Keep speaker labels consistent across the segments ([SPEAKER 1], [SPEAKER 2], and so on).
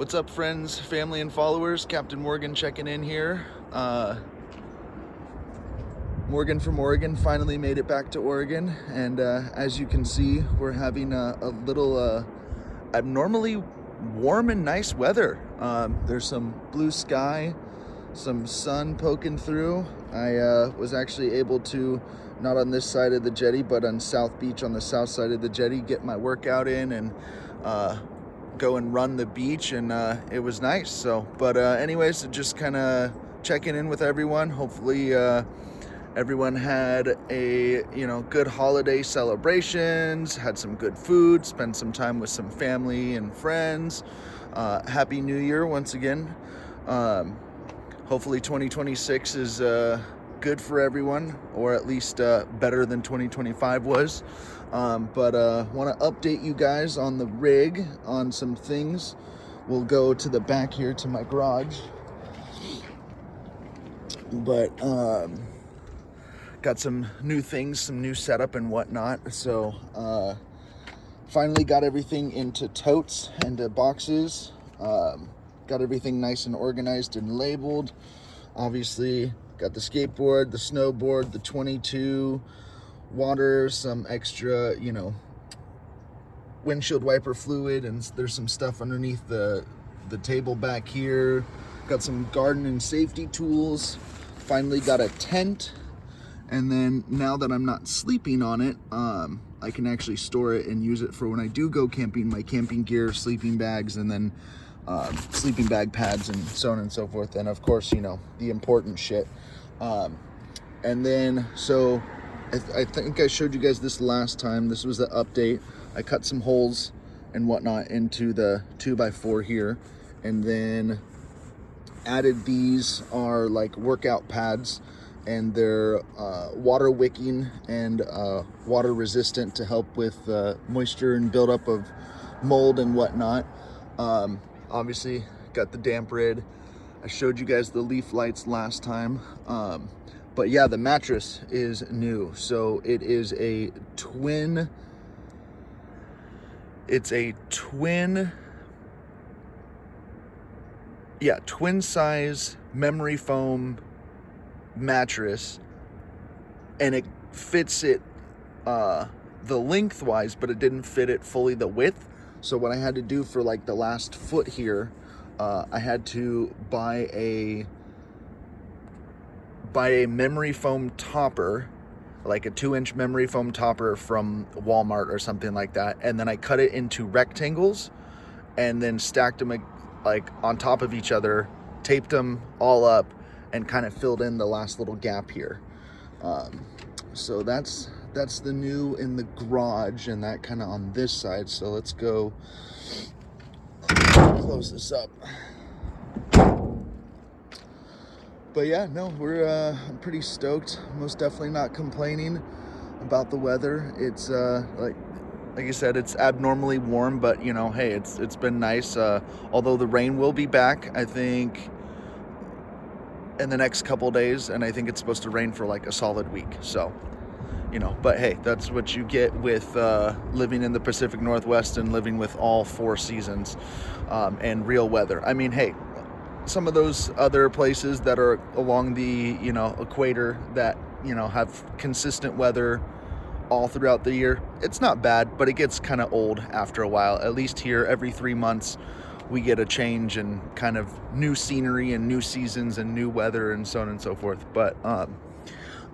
[SPEAKER 1] What's up, friends, family, and followers? Captain Morgan checking in here. Morgan from Oregon finally made it back to Oregon, and as you can see, we're having a little abnormally warm and nice weather. There's some blue sky, some sun poking through. I was actually able to, not on this side of the jetty, but on South Beach on the south side of the jetty, get my workout in and go and run the beach, and it was nice. So, but anyways, just kind of checking in with everyone. Hopefully everyone had a good holiday celebrations, had some good food, spent some time with some family and friends. Happy New Year once again. Hopefully 2026 is good for everyone, or at least better than 2025 was. But want to update you guys on the rig, on some things. We'll go to the back here to my garage. But got some new things, some new setup and whatnot. So finally got everything into totes and boxes. Got everything nice and organized and labeled. Obviously got the skateboard, the snowboard, the 22 water, some extra windshield wiper fluid, and there's some stuff underneath the table back here. Got some garden and safety tools. Finally got a tent, and then now that I'm not sleeping on it, I can actually store it and use it for when I do go camping, my camping gear, sleeping bags, and then sleeping bag pads and so on and so forth, and of course the important shit. And then so I think I showed you guys this last time. This was the update. I cut some holes and whatnot into the 2x4 here, and then added these are like workout pads, and they're water wicking and water resistant to help with moisture and buildup of mold and whatnot. Obviously got the damp rid. I showed you guys the leaf lights last time. But yeah, the mattress is new. So it is a twin size memory foam mattress, and it fits it the lengthwise, but it didn't fit it fully the width. So what I had to do for like the last foot here, I had to buy a memory foam topper, like a 2-inch memory foam topper from Walmart or something like that, and then I cut it into rectangles and then stacked them like on top of each other, taped them all up, and kind of filled in the last little gap here. So that's the new in the garage, and that kind of on this side. So let's go close this up. But yeah, no, I'm pretty stoked. Most definitely not complaining about the weather. It's like I said, it's abnormally warm, but hey, it's been nice. Although the rain will be back, I think, in the next couple days, and I think it's supposed to rain for like a solid week. So, but hey, that's what you get with living in the Pacific Northwest and living with all 4 seasons and real weather. I mean, hey, some of those other places that are along the equator that have consistent weather all throughout the year, it's not bad, but it gets kind of old after a while. At least here, every 3 months we get a change and kind of new scenery and new seasons and new weather and so on and so forth. But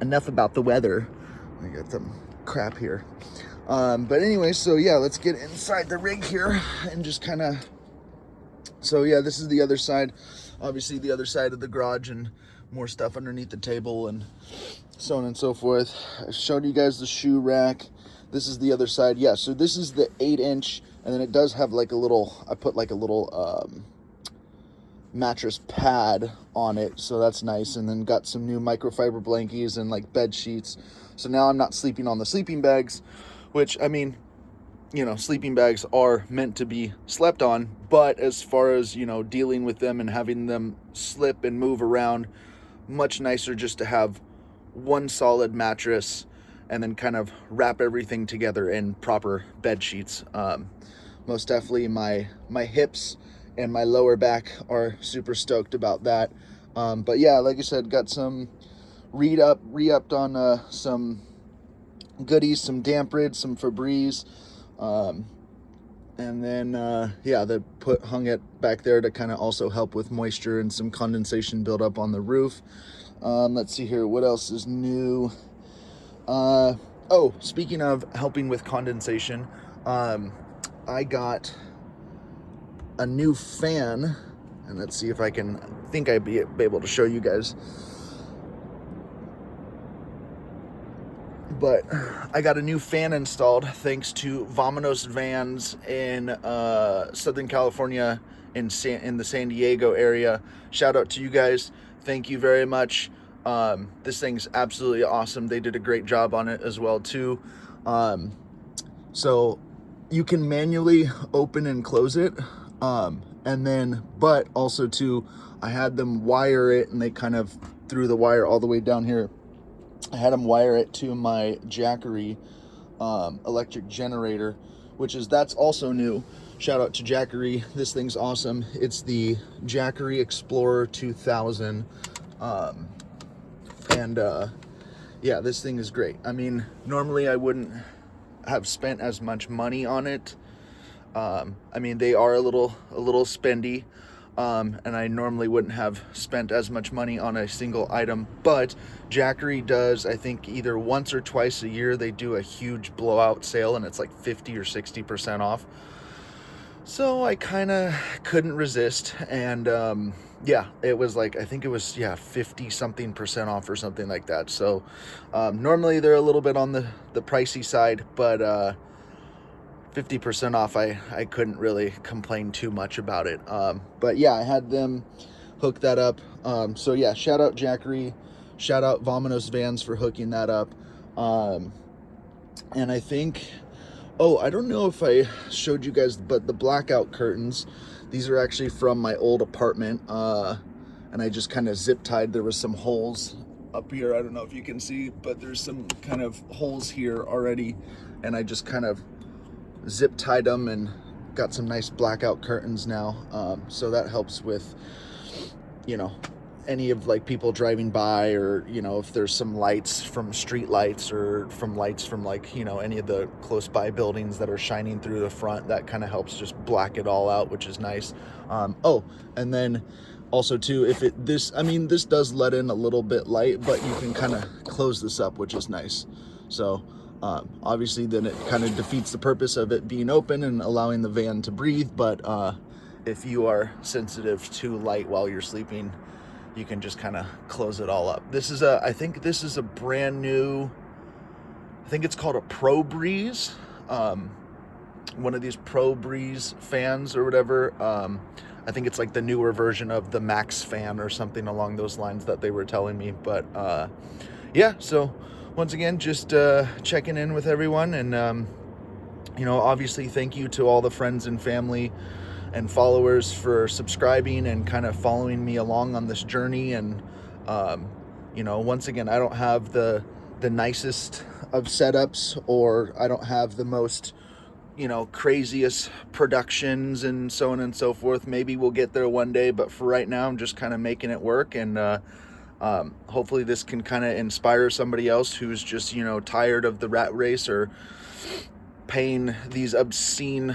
[SPEAKER 1] enough about the weather. I got some crap here. But anyway, so yeah, let's get inside the rig here and just kind of. So yeah, this is the other side. Obviously the other side of the garage, and more stuff underneath the table and so on and so forth. I showed you guys the shoe rack. This is the other side. Yeah, so this is the 8-inch, and then it does have like a little, I put like a little mattress pad on it, so that's nice. And then got some new microfiber blankies and like bed sheets. So now I'm not sleeping on the sleeping bags, which, I mean, sleeping bags are meant to be slept on, but as far as, dealing with them and having them slip and move around, much nicer just to have one solid mattress and then kind of wrap everything together in proper bed sheets. Most definitely my hips and my lower back are super stoked about that. But yeah, like I said, got some re-upped on some goodies, some damp rid, some Febreze, and then yeah, they hung it back there to kind of also help with moisture and some condensation buildup on the roof. Let's see here, what else is new? Oh, speaking of helping with condensation, I got a new fan, and let's see if I think I'd be able to show you guys. But I got a new fan installed thanks to Vominos Vans in Southern California, in the San Diego area. Shout out to you guys. Thank you very much. This thing's absolutely awesome. They did a great job on it as well too. So you can manually open and close it. And then, but also too, I had them wire it, and they kind of threw the wire all the way down here. I had them wire it to my Jackery electric generator, that's also new. Shout out to Jackery. This thing's awesome. It's the Jackery Explorer 2000. Yeah, this thing is great. I mean, normally I wouldn't have spent as much money on it. I mean, they are a little spendy. And I normally wouldn't have spent as much money on a single item, but Jackery does, I think, either once or twice a year, they do a huge blowout sale, and it's like 50 or 60% off. So I kind of couldn't resist, and yeah, it was like, I think it was 50 something percent off or something like that. So normally they're a little bit on the pricey side, but 50% off, I couldn't really complain too much about it. But yeah, I had them hook that up. So yeah, shout out Jackery, shout out Vominos Vans for hooking that up. And I think, I don't know if I showed you guys, but the blackout curtains, these are actually from my old apartment. And I just kind of zip tied. There was some holes up here. I don't know if you can see, but there's some kind of holes here already. And I just kind of zip tied them and got some nice blackout curtains now. So that helps with, any of like people driving by, or, if there's some lights from street lights or from lights from like, any of the close by buildings that are shining through the front, that kind of helps just black it all out, which is nice. And then also too, this does let in a little bit light, but you can kind of close this up, which is nice. So obviously then it kind of defeats the purpose of it being open and allowing the van to breathe. But if you are sensitive to light while you're sleeping, you can just kind of close it all up. I think this is a brand new, I think it's called a Pro Breeze. One of these Pro Breeze fans or whatever. I think it's like the newer version of the Max fan or something along those lines that they were telling me. But yeah, so once again, just checking in with everyone, and obviously thank you to all the friends and family and followers for subscribing and kind of following me along on this journey. And once again, I don't have the nicest of setups, or I don't have the most craziest productions and so on and so forth. Maybe we'll get there one day, but for right now I'm just kind of making it work. And hopefully this can kind of inspire somebody else who's just tired of the rat race, or paying these obscene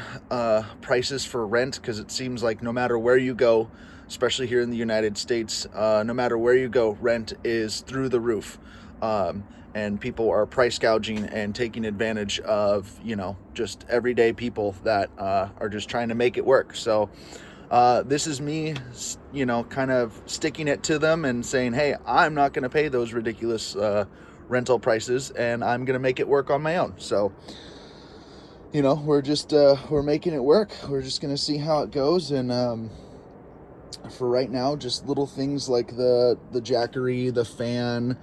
[SPEAKER 1] prices for rent, because it seems like no matter where you go, especially here in the United States, no matter where you go, rent is through the roof. And people are price gouging and taking advantage of, just everyday people that are just trying to make it work. So this is me, kind of sticking it to them and saying, hey, I'm not going to pay those ridiculous rental prices, and I'm going to make it work on my own. So we're just we're making it work. We're just gonna see how it goes, and for right now, just little things like the Jackery, the fan,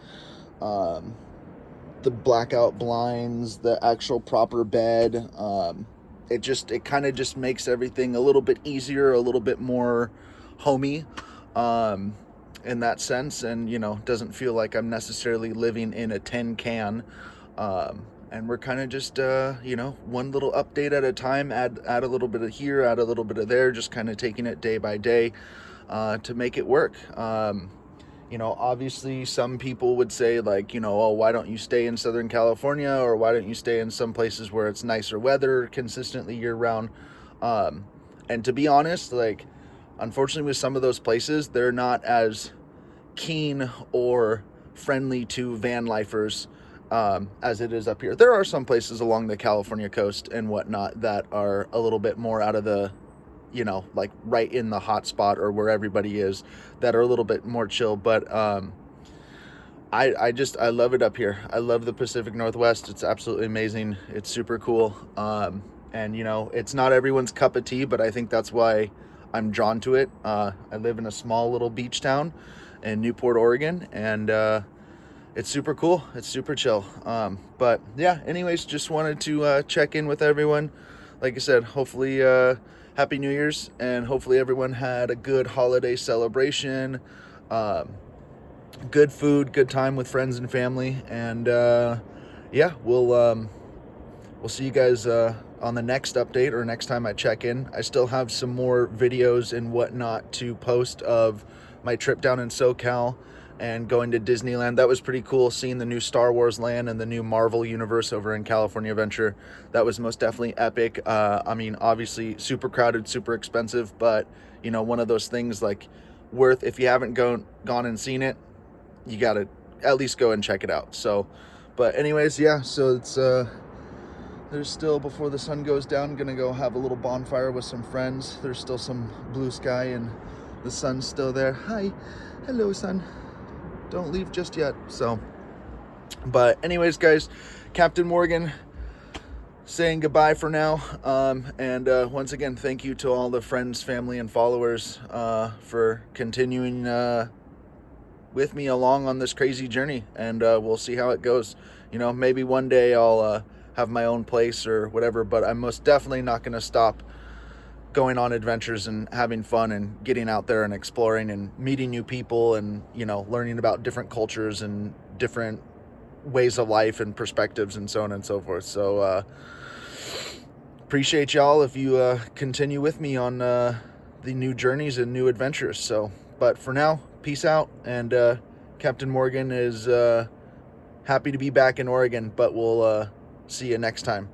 [SPEAKER 1] the blackout blinds, the actual proper bed. It kind of just makes everything a little bit easier, a little bit more homey, in that sense, and doesn't feel like I'm necessarily living in a tin can. and we're kind of just one little update at a time, add a little bit of here, add a little bit of there, just kind of taking it day by day to make it work. Obviously some people would say, like, oh, why don't you stay in Southern California, or why don't you stay in some places where it's nicer weather consistently year round? And to be honest, like, unfortunately with some of those places, they're not as keen or friendly to van lifers as it is up here. There are some places along the California coast and whatnot that are a little bit more out of the, like right in the hot spot or where everybody is, that are a little bit more chill. But I love it up here. I love the Pacific Northwest. It's absolutely amazing. It's super cool. And it's not everyone's cup of tea, but I think that's why I'm drawn to it. I live in a small little beach town in Newport, Oregon, and it's super cool. It's super chill. But yeah, anyways, just wanted to check in with everyone. Like I said, hopefully Happy New Year's, and hopefully everyone had a good holiday celebration, good food, good time with friends and family, and yeah, we'll see you guys on the next update, or next time I check in. I still have some more videos and whatnot to post of my trip down in SoCal and going to Disneyland. That was pretty cool, seeing the new Star Wars land and the new Marvel universe over in California Adventure. That was most definitely epic. I mean, obviously super crowded, super expensive, but one of those things, like, worth, if you haven't gone and seen it, you gotta at least go and check it out. So, but anyways, yeah, so it's there's still, before the sun goes down, gonna go have a little bonfire with some friends. There's still some blue sky and the sun's still there. Hi, hello sun, don't leave just yet. So, but anyways, guys, Captain Morgan saying goodbye for now. And once again, thank you to all the friends, family, and followers for continuing with me along on this crazy journey. And we'll see how it goes. Maybe one day I'll have my own place or whatever, but I'm most definitely not going to stop going on adventures and having fun and getting out there and exploring and meeting new people and, learning about different cultures and different ways of life and perspectives and so on and so forth. So appreciate y'all if you continue with me on the new journeys and new adventures. So, but for now, peace out. And Captain Morgan is happy to be back in Oregon, but we'll see you next time.